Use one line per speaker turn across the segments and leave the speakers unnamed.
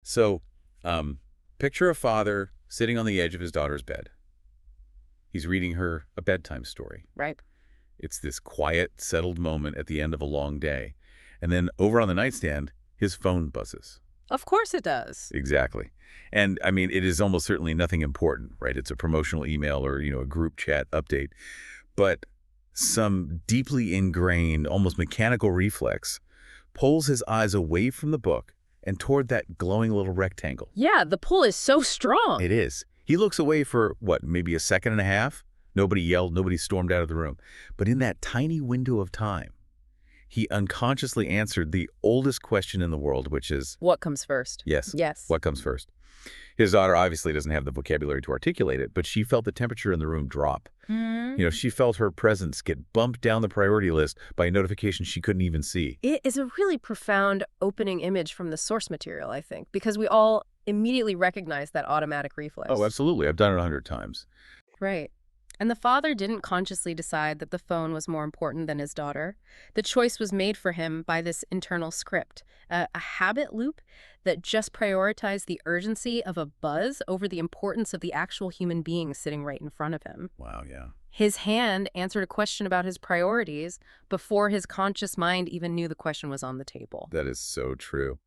So, picture a father sitting on the edge of his daughter's bed. He's reading her a bedtime story.
Right.
It's this quiet, settled moment at the end of a long day. And then over on the nightstand, his phone buzzes.
Of course it does.
Exactly. And I mean, it is almost certainly nothing important, right? It's a promotional email or, a group chat update. But some deeply ingrained, almost mechanical reflex pulls his eyes away from the book and toward that glowing little rectangle.
Yeah, the pull is so strong.
It is. He looks away for, what, maybe a second and a half? Nobody yelled, nobody stormed out of the room. But in that tiny window of time, he unconsciously answered the oldest question in the world, which is,
What comes first?
yes,
Yes.
what comes first? His daughter obviously doesn't have the vocabulary to articulate it, but she felt the temperature in the room drop. She felt her presence get bumped down the priority list by a notification she couldn't even see.
It is a really profound opening image from the source material, I think, because we all immediately recognize that automatic reflex.
Oh, absolutely. I've done it 100 times.
Right. And the father didn't consciously decide that the phone was more important than his daughter. The choice was made for him by this internal script, a habit loop that just prioritized the urgency of a buzz over the importance of the actual human being sitting right in front of him.
Wow, yeah.
His hand answered a question about his priorities before his conscious mind even knew the question was on the table.
That is so true.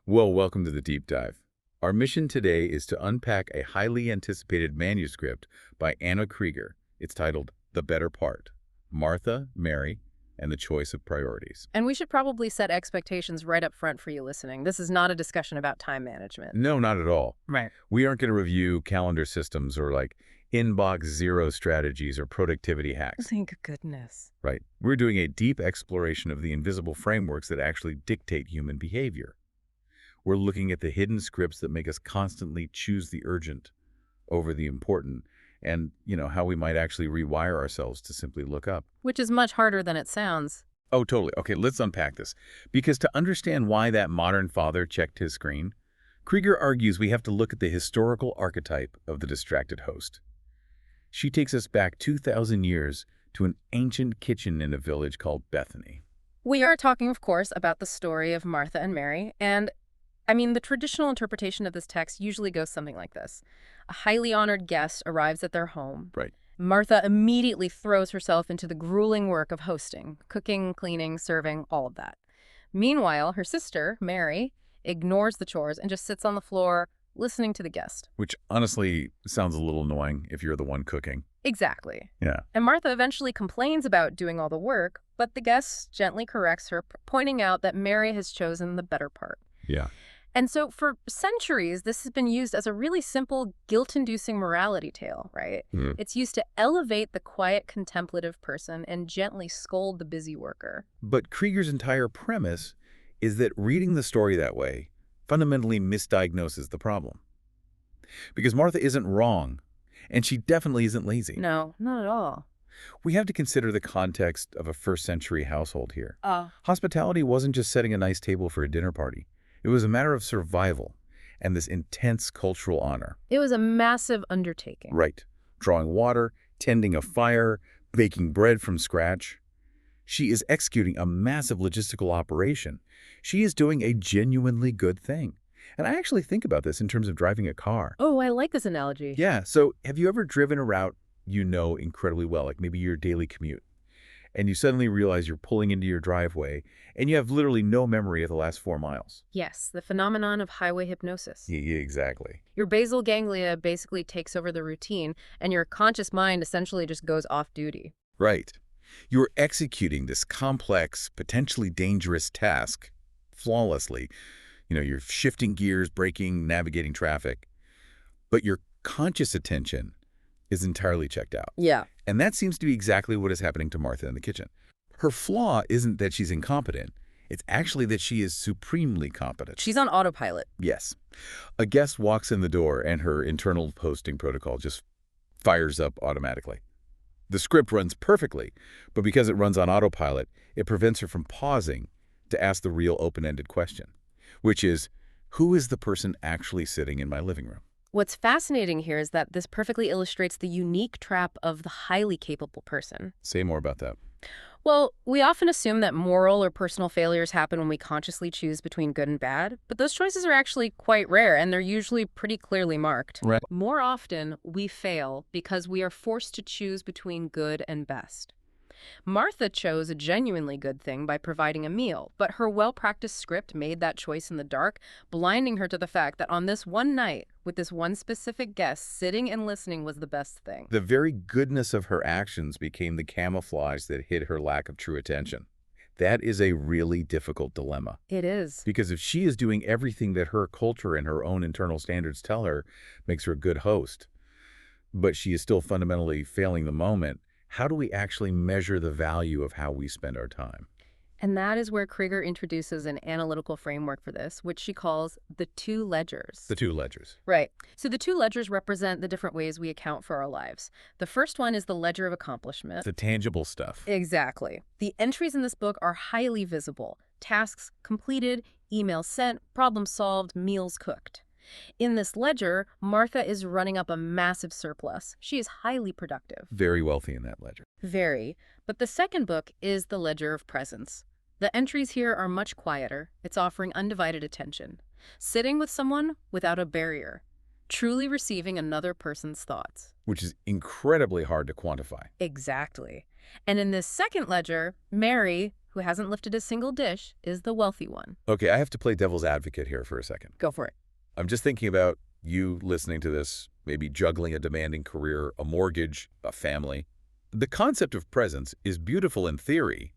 Well, welcome to the deep dive. Our mission today is to unpack a highly anticipated manuscript by Anna Kriger. It's titled The Better Part, Martha, Mary, and the Choice of Priorities.
And we should probably set expectations right up front for you listening. This is not a discussion about time management.
No, not at all.
Right.
We aren't going to review calendar systems or inbox zero strategies or productivity hacks.
Thank goodness.
Right. We're doing a deep exploration of the invisible frameworks that actually dictate human behavior. We're looking at the hidden scripts that make us constantly choose the urgent over the important, and, how we might actually rewire ourselves to simply look up.
Which is much harder than it sounds.
Oh, totally. Okay, let's unpack this. Because to understand why that modern father checked his screen, Kriger argues we have to look at the historical archetype of the distracted host. She takes us back 2,000 years to an ancient kitchen in a village called Bethany.
We are talking, of course, about the story of Martha and Mary, and the traditional interpretation of this text usually goes something like this. A highly honored guest arrives at their home.
Right.
Martha immediately throws herself into the grueling work of hosting, cooking, cleaning, serving, all of that. Meanwhile, her sister, Mary, ignores the chores and just sits on the floor listening to the guest.
Which honestly sounds a little annoying if you're the one cooking.
Exactly.
Yeah.
And Martha eventually complains about doing all the work, but the guest gently corrects her, pointing out that Mary has chosen the better part.
Yeah.
And so for centuries, this has been used as a really simple guilt-inducing morality tale, right? It's used to elevate the quiet, contemplative person and gently scold the busy worker.
But Krieger's entire premise is that reading the story that way fundamentally misdiagnoses the problem. Because Martha isn't wrong, and she definitely isn't lazy.
No, not at all.
We have to consider the context of a first-century household here. Hospitality wasn't just setting a nice table for a dinner party. It was a matter of survival and this intense cultural honor.
It was a massive undertaking.
Right. Drawing water, tending a fire, baking bread from scratch. She is executing a massive logistical operation. She is doing a genuinely good thing. And I actually think about this in terms of driving a car.
Oh, I like this analogy.
Yeah. So have you ever driven a route you know incredibly well, like maybe your daily commute, and you suddenly realize you're pulling into your driveway and you have literally no memory of the last 4 miles?
Yes, the phenomenon of highway hypnosis.
Yeah, exactly.
Your basal ganglia basically takes over the routine, and your conscious mind essentially just goes off duty.
Right. You're executing this complex, potentially dangerous task flawlessly. You're shifting gears, braking, navigating traffic. But your conscious attention is entirely checked out.
Yeah.
And that seems to be exactly what is happening to Martha in the kitchen. Her flaw isn't that she's incompetent. It's actually that she is supremely competent.
She's on autopilot.
Yes. A guest walks in the door and her internal hosting protocol just fires up automatically. The script runs perfectly, but because it runs on autopilot, it prevents her from pausing to ask the real open-ended question, which is, who is the person actually sitting in my living room?
What's fascinating here is that this perfectly illustrates the unique trap of the highly capable person.
Say more about that.
Well, we often assume that moral or personal failures happen when we consciously choose between good and bad, but those choices are actually quite rare, and they're usually pretty clearly marked.
Right.
More often, we fail because we are forced to choose between good and best. Martha chose a genuinely good thing by providing a meal, but her well-practiced script made that choice in the dark, blinding her to the fact that on this one night, with this one specific guest, sitting and listening was the best thing.
The very goodness of her actions became the camouflage that hid her lack of true attention. That is a really difficult dilemma.
It is.
Because if she is doing everything that her culture and her own internal standards tell her makes her a good host, but she is still fundamentally failing the moment, how do we actually measure the value of how we spend our time?
And that is where Kriger introduces an analytical framework for this, which she calls the two ledgers.
The two ledgers.
Right. So the two ledgers represent the different ways we account for our lives. The first one is the ledger of accomplishment.
The tangible stuff.
Exactly. The entries in this book are highly visible. Tasks completed, emails sent, problem solved, meals cooked. In this ledger, Martha is running up a massive surplus. She is highly productive.
Very wealthy in that ledger.
Very. But the second book is the ledger of presence. The entries here are much quieter. It's offering undivided attention. Sitting with someone without a barrier. Truly receiving another person's thoughts.
Which is incredibly hard to quantify.
Exactly. And in this second ledger, Mary, who hasn't lifted a single dish, is the wealthy one.
Okay, I have to play devil's advocate here for a second.
Go for it.
I'm just thinking about you listening to this, maybe juggling a demanding career, a mortgage, a family. The concept of presence is beautiful in theory,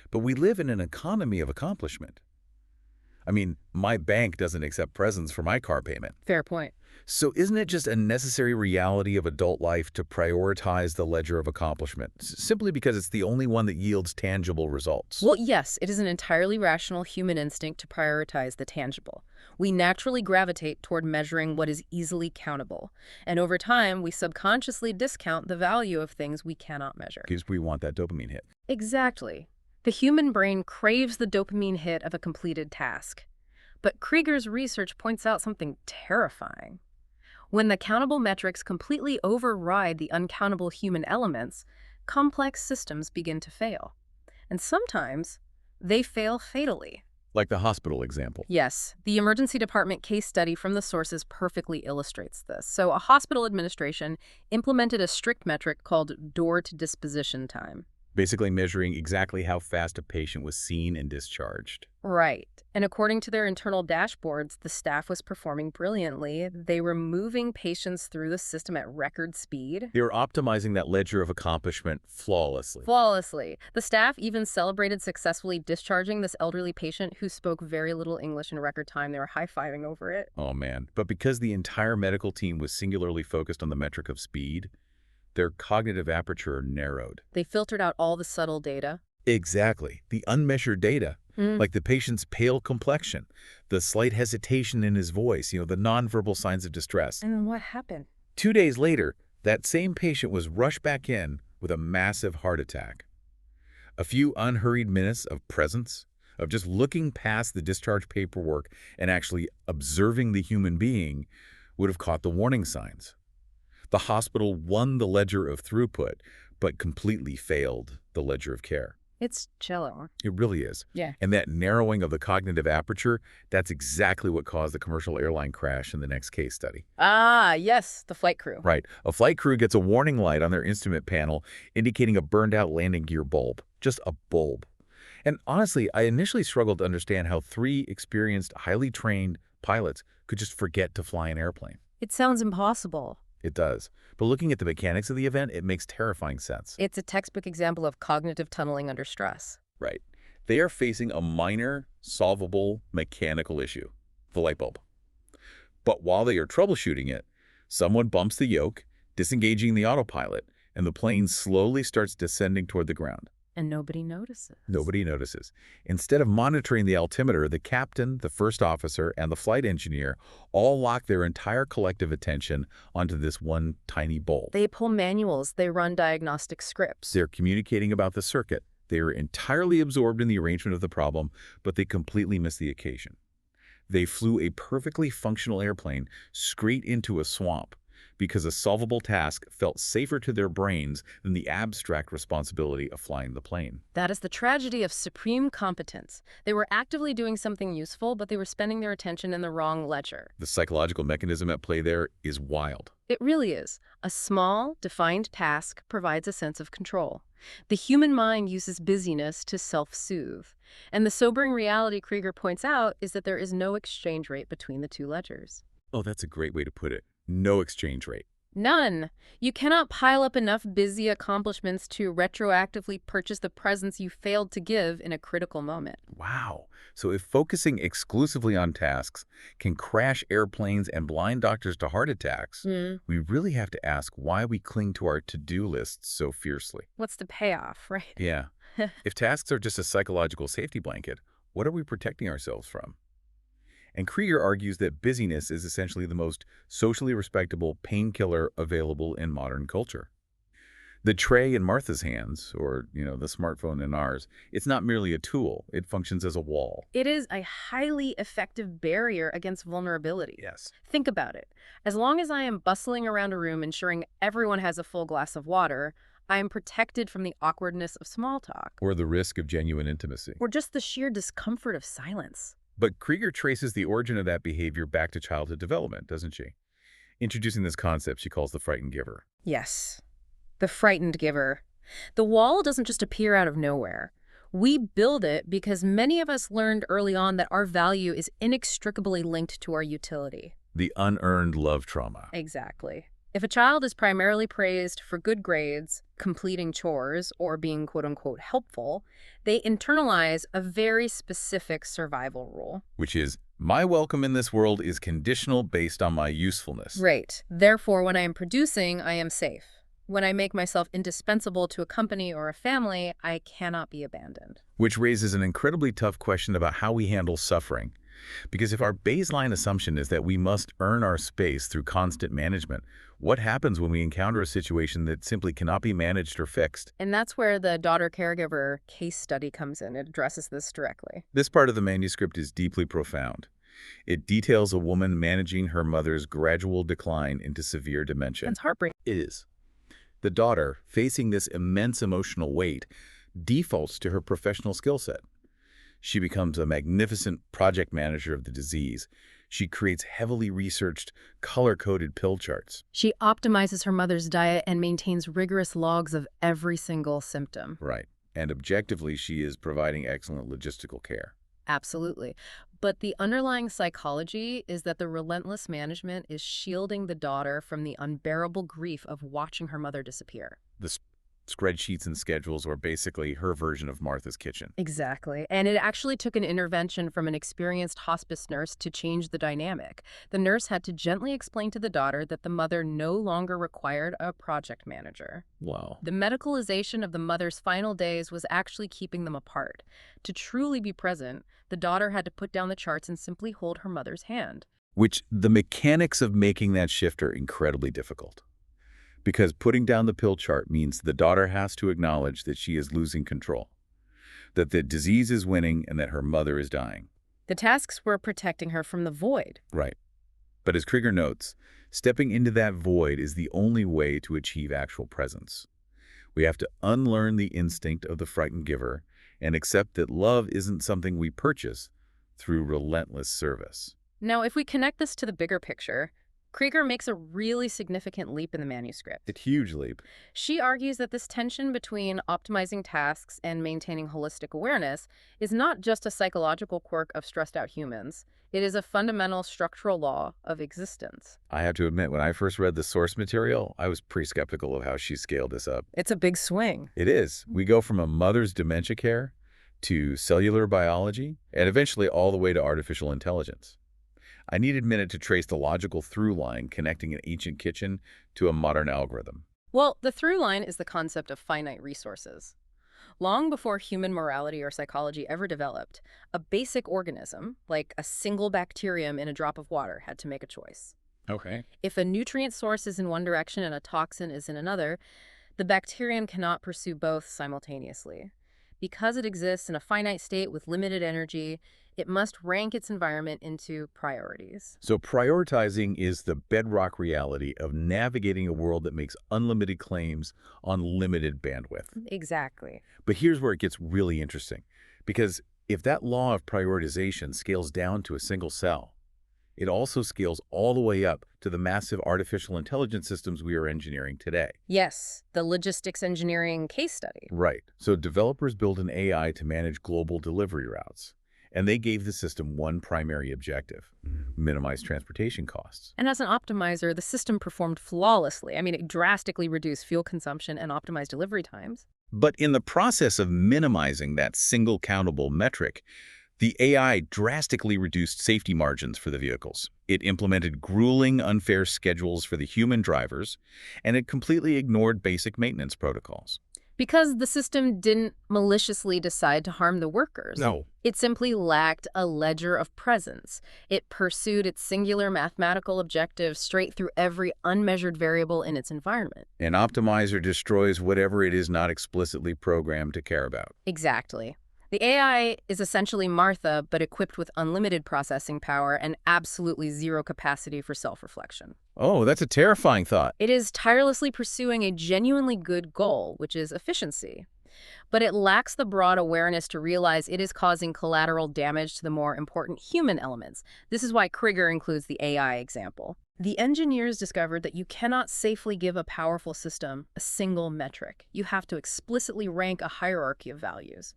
but we live in an economy of accomplishment. I mean, my bank doesn't accept presents for my car payment.
Fair point.
So isn't it just a necessary reality of adult life to prioritize the ledger of accomplishment, simply because it's the only one that yields tangible results?
Well, yes, it is an entirely rational human instinct to prioritize the tangible. We naturally gravitate toward measuring what is easily countable. And over time, we subconsciously discount the value of things we cannot measure.
Because we want that dopamine hit.
Exactly. The human brain craves the dopamine hit of a completed task. But Kriger's research points out something terrifying. When the countable metrics completely override the uncountable human elements, complex systems begin to fail. And sometimes, they fail fatally.
Like the hospital example.
Yes, the emergency department case study from the sources perfectly illustrates this. So a hospital administration implemented a strict metric called door-to-disposition time.
Basically measuring exactly how fast a patient was seen and discharged.
Right. And according to their internal dashboards, the staff was performing brilliantly. They were moving patients through the system at record speed.
They were optimizing that ledger of accomplishment flawlessly.
Flawlessly. The staff even celebrated successfully discharging this elderly patient who spoke very little English in record time. They were high-fiving over it.
Oh man. But because the entire medical team was singularly focused on the metric of speed, their cognitive aperture narrowed.
They filtered out all the subtle data.
Exactly. The unmeasured data, like the patient's pale complexion, the slight hesitation in his voice, the nonverbal signs of distress.
And then what happened?
2 days later, that same patient was rushed back in with a massive heart attack. A few unhurried minutes of presence, of just looking past the discharge paperwork and actually observing the human being, would have caught the warning signs. The hospital won the ledger of throughput, but completely failed the ledger of care.
It's chilling.
It really is.
Yeah.
And that narrowing of the cognitive aperture, that's exactly what caused the commercial airline crash in the next case study.
Ah, yes, the flight crew.
Right. A flight crew gets a warning light on their instrument panel indicating a burned-out landing gear bulb. Just a bulb. And honestly, I initially struggled to understand how 3 experienced, highly trained pilots could just forget to fly an airplane.
It sounds impossible.
It does. But looking at the mechanics of the event, it makes terrifying sense.
It's a textbook example of cognitive tunneling under stress.
Right. They are facing a minor, solvable mechanical issue, the light bulb. But while they are troubleshooting it, someone bumps the yoke, disengaging the autopilot, and the plane slowly starts descending toward the ground.
And nobody notices.
Nobody notices. Instead of monitoring the altimeter, the captain, the first officer, and the flight engineer all lock their entire collective attention onto this one tiny bulb.
They pull manuals. They run diagnostic scripts.
They're communicating about the circuit. They are entirely absorbed in the arrangement of the problem, but they completely miss the occasion. They flew a perfectly functional airplane straight into a swamp, because a solvable task felt safer to their brains than the abstract responsibility of flying the plane.
That is the tragedy of supreme competence. They were actively doing something useful, but they were spending their attention in the wrong ledger.
The psychological mechanism at play there is wild.
It really is. A small, defined task provides a sense of control. The human mind uses busyness to self-soothe. And the sobering reality Kriger points out is that there is no exchange rate between the two ledgers.
Oh, that's a great way to put it. No exchange rate.
None. You cannot pile up enough busy accomplishments to retroactively purchase the presents you failed to give in a critical moment.
Wow. So if focusing exclusively on tasks can crash airplanes and blind doctors to heart attacks, we really have to ask why we cling to our to-do lists so fiercely.
What's the payoff, right?
Yeah. If tasks are just a psychological safety blanket, what are we protecting ourselves from? And Kriger argues that busyness is essentially the most socially respectable painkiller available in modern culture. The tray in Martha's hands, or, the smartphone in ours, it's not merely a tool. It functions as a wall.
It is a highly effective barrier against vulnerability.
Yes.
Think about it. As long as I am bustling around a room ensuring everyone has a full glass of water, I am protected from the awkwardness of small talk.
Or the risk of genuine intimacy.
Or just the sheer discomfort of silence.
But Kriger traces the origin of that behavior back to childhood development, doesn't she? Introducing this concept she calls the frightened giver.
Yes. The frightened giver. The wall doesn't just appear out of nowhere. We build it because many of us learned early on that our value is inextricably linked to our utility.
The unearned love trauma.
Exactly. If a child is primarily praised for good grades, completing chores, or being quote-unquote helpful, they internalize a very specific survival rule.
Which is, my welcome in this world is conditional based on my usefulness.
Right. Therefore, when I am producing, I am safe. When I make myself indispensable to a company or a family, I cannot be abandoned.
Which raises an incredibly tough question about how we handle suffering. Because if our baseline assumption is that we must earn our space through constant management, what happens when we encounter a situation that simply cannot be managed or fixed?
And that's where the daughter caregiver case study comes in. It addresses this directly.
This part of the manuscript is deeply profound. It details a woman managing her mother's gradual decline into severe dementia.
It's heartbreaking.
It is. The daughter, facing this immense emotional weight, defaults to her professional skill set. She becomes a magnificent project manager of the disease. She creates heavily researched, color-coded pill charts.
She optimizes her mother's diet and maintains rigorous logs of every single symptom.
Right. And objectively, she is providing excellent logistical care.
Absolutely. But the underlying psychology is that the relentless management is shielding the daughter from the unbearable grief of watching her mother disappear.
The spreadsheets and schedules are basically her version of Martha's kitchen.
Exactly. And it actually took an intervention from an experienced hospice nurse to change the dynamic. The nurse had to gently explain to the daughter that the mother no longer required a project manager.
Wow.
The medicalization of the mother's final days was actually keeping them apart. To truly be present, the daughter had to put down the charts and simply hold her mother's hand.
Which the mechanics of making that shift are incredibly difficult. Because putting down the pill chart means the daughter has to acknowledge that she is losing control, that the disease is winning, and that her mother is dying.
The tasks were protecting her from the void.
Right. But as Kriger notes, stepping into that void is the only way to achieve actual presence. We have to unlearn the instinct of the frightened giver and accept that love isn't something we purchase through relentless service.
Now, if we connect this to the bigger picture, Kriger makes a really significant leap in the manuscript.
A huge leap.
She argues that this tension between optimizing tasks and maintaining holistic awareness is not just a psychological quirk of stressed-out humans. It is a fundamental structural law of existence.
I have to admit, when I first read the source material, I was pretty skeptical of how she scaled this up.
It's a big swing.
It is. We go from a mother's dementia care to cellular biology and eventually all the way to artificial intelligence. I needed a minute to trace the logical through line connecting an ancient kitchen to a modern algorithm.
Well, the through line is the concept of finite resources. Long before human morality or psychology ever developed, a basic organism, like a single bacterium in a drop of water, had to make a choice.
Okay.
If a nutrient source is in one direction and a toxin is in another, the bacterium cannot pursue both simultaneously. Because it exists in a finite state with limited energy, It must rank its environment into priorities.
So prioritizing is the bedrock reality of navigating a world that makes unlimited claims on limited bandwidth.
Exactly.
But here's where it gets really interesting, because if that law of prioritization scales down to a single cell, it also scales all the way up to the massive artificial intelligence systems we are engineering today.
Yes, the logistics engineering case study.
Right. So developers build an AI to manage global delivery routes, and they gave the system one primary objective: minimize transportation costs.
And as an optimizer, the system performed flawlessly. I mean, it drastically reduced fuel consumption and optimized delivery times.
But in the process of minimizing that single countable metric, the AI drastically reduced safety margins for the vehicles. It implemented grueling, unfair schedules for the human drivers, and it completely ignored basic maintenance protocols.
Because the system didn't maliciously decide to harm the workers.
No.
It simply lacked a ledger of presence. It pursued its singular mathematical objective straight through every unmeasured variable in its environment.
An optimizer destroys whatever it is not explicitly programmed to care about.
Exactly. The AI is essentially Martha, but equipped with unlimited processing power and absolutely zero capacity for self-reflection.
Oh, that's a terrifying thought.
It is tirelessly pursuing a genuinely good goal, which is efficiency. But it lacks the broad awareness to realize it is causing collateral damage to the more important human elements. This is why Kriger includes the AI example. The engineers discovered that you cannot safely give a powerful system a single metric. You have to explicitly rank a hierarchy of values.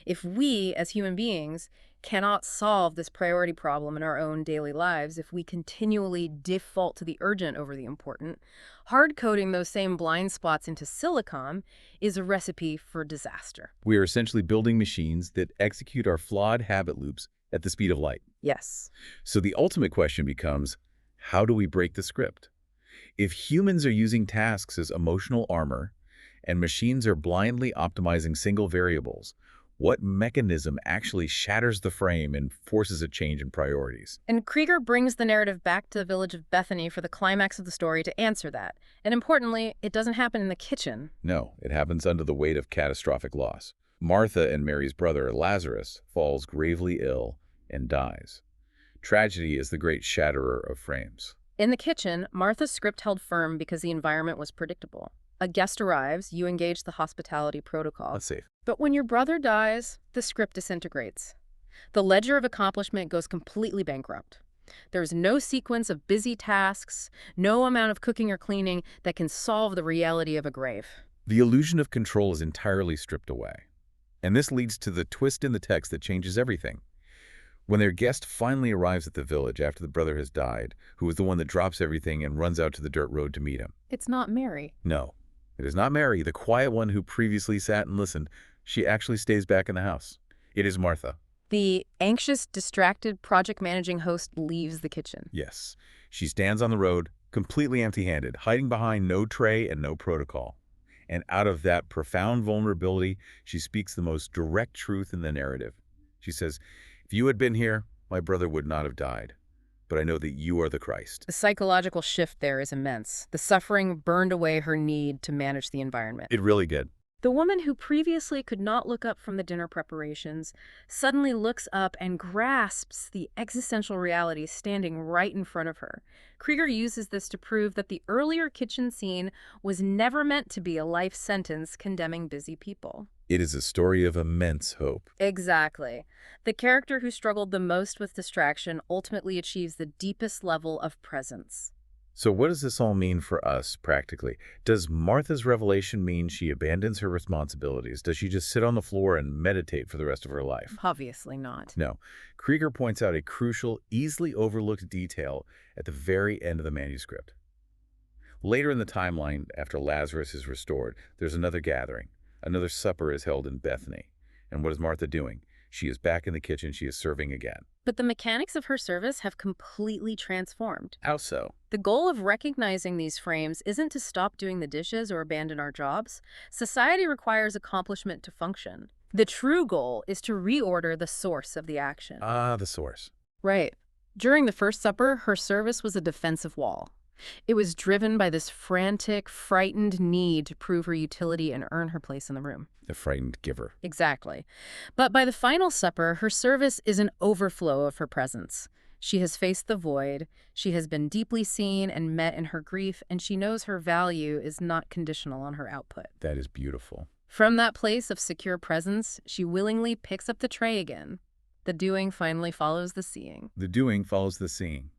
If we, as human beings, cannot solve this priority problem in our own daily lives, if we continually default to the urgent over the important, hard-coding those same blind spots into silicon is a recipe for disaster.
We are essentially building machines that execute our flawed habit loops at the speed of light.
Yes.
So the ultimate question becomes, how do we break the script? If humans are using tasks as emotional armor and machines are blindly optimizing single variables, what mechanism actually shatters the frame and forces a change in priorities?
And Kriger brings the narrative back to the village of Bethany for the climax of the story to answer that. And importantly, it doesn't happen in the kitchen.
No, it happens under the weight of catastrophic loss. Martha and Mary's brother, Lazarus, falls gravely ill and dies. Tragedy is the great shatterer of frames.
In the kitchen, Martha's script held firm because the environment was predictable. A guest arrives, you engage the hospitality protocol.
Let's see.
But when your brother dies, the script disintegrates. The ledger of accomplishment goes completely bankrupt. There's no sequence of busy tasks, no amount of cooking or cleaning that can solve the reality of a grave.
The illusion of control is entirely stripped away. And this leads to the twist in the text that changes everything. When their guest finally arrives at the village after the brother has died, who is the one that drops everything and runs out to the dirt road to meet him?
It's not Mary.
No, it is not Mary, the quiet one who previously sat and listened. She actually stays back in the house. It is Martha.
The anxious, distracted, project-managing host leaves the kitchen.
Yes. She stands on the road, completely empty-handed, hiding behind no tray and no protocol. And out of that profound vulnerability, she speaks the most direct truth in the narrative. She says, "If you had been here, my brother would not have died. But I know that you are the Christ."
The psychological shift there is immense. The suffering burned away her need to manage the environment.
It really did.
The woman who previously could not look up from the dinner preparations suddenly looks up and grasps the existential reality standing right in front of her. Kriger uses this to prove that the earlier kitchen scene was never meant to be a life sentence condemning busy people.
It is a story of immense hope.
Exactly. The character who struggled the most with distraction ultimately achieves the deepest level of presence.
So what does this all mean for us, practically? Does Martha's revelation mean she abandons her responsibilities? Does she just sit on the floor and meditate for the rest of her life?
Obviously not.
No. Kriger points out a crucial, easily overlooked detail at the very end of the manuscript. Later in the timeline, after Lazarus is restored, there's another gathering. Another supper is held in Bethany. And what is Martha doing? She is back in the kitchen. She is serving again.
But the mechanics of her service have completely transformed.
How so?
The goal of recognizing these frames isn't to stop doing the dishes or abandon our jobs. Society requires accomplishment to function. The true goal is to reorder the source of the action.
Ah, the source.
Right. During the First Supper, her service was a defensive wall. It was driven by this frantic, frightened need to prove her utility and earn her place in the room.
The frightened giver.
Exactly. But by the final supper, her service is an overflow of her presence. She has faced the void, she has been deeply seen and met in her grief, and she knows her value is not conditional on her output.
That is beautiful.
From that place of secure presence, she willingly picks up the tray again. The doing finally follows the seeing.
The doing follows the seeing.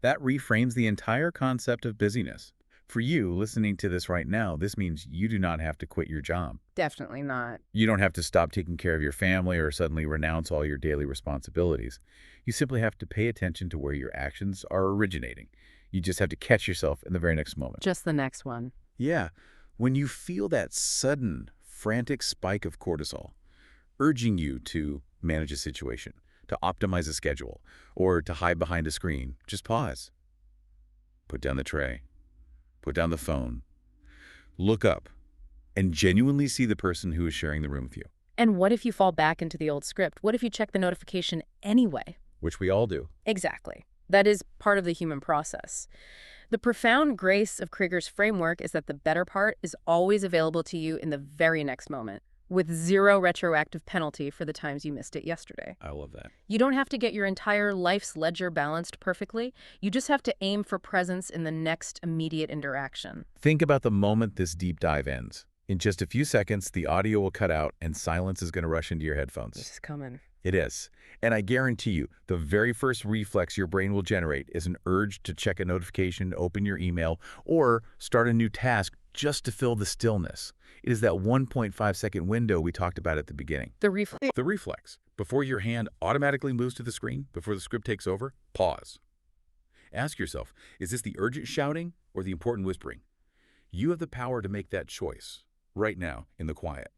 That reframes the entire concept of busyness. For you, listening to this right now, this means you do not have to quit your job.
Definitely not.
You don't have to stop taking care of your family or suddenly renounce all your daily responsibilities. You simply have to pay attention to where your actions are originating. You just have to catch yourself in the very next moment.
Just the next one.
Yeah, when you feel that sudden, frantic spike of cortisol, urging you to manage a situation, to optimize a schedule, or to hide behind a screen, just pause. Put down the tray. Put down the phone. Look up and genuinely see the person who is sharing the room with you.
And what if you fall back into the old script? What if you check the notification anyway?
Which we all do.
Exactly. That is part of the human process. The profound grace of Kriger's framework is that the better part is always available to you in the very next moment, with zero retroactive penalty for the times you missed it yesterday.
I love that.
You don't have to get your entire life's ledger balanced perfectly. You just have to aim for presence in the next immediate interaction.
Think about the moment this deep dive ends. In just a few seconds, the audio will cut out and silence is going to rush into your headphones.
This is coming.
It is. And I guarantee you, the very first reflex your brain will generate is an urge to check a notification, open your email, or start a new task just to fill the stillness. It is that 1.5-second window we talked about at the beginning.
The reflex.
The reflex. Before your hand automatically moves to the screen, before the script takes over, pause. Ask yourself, is this the urgent shouting or the important whispering? You have the power to make that choice right now in the quiet.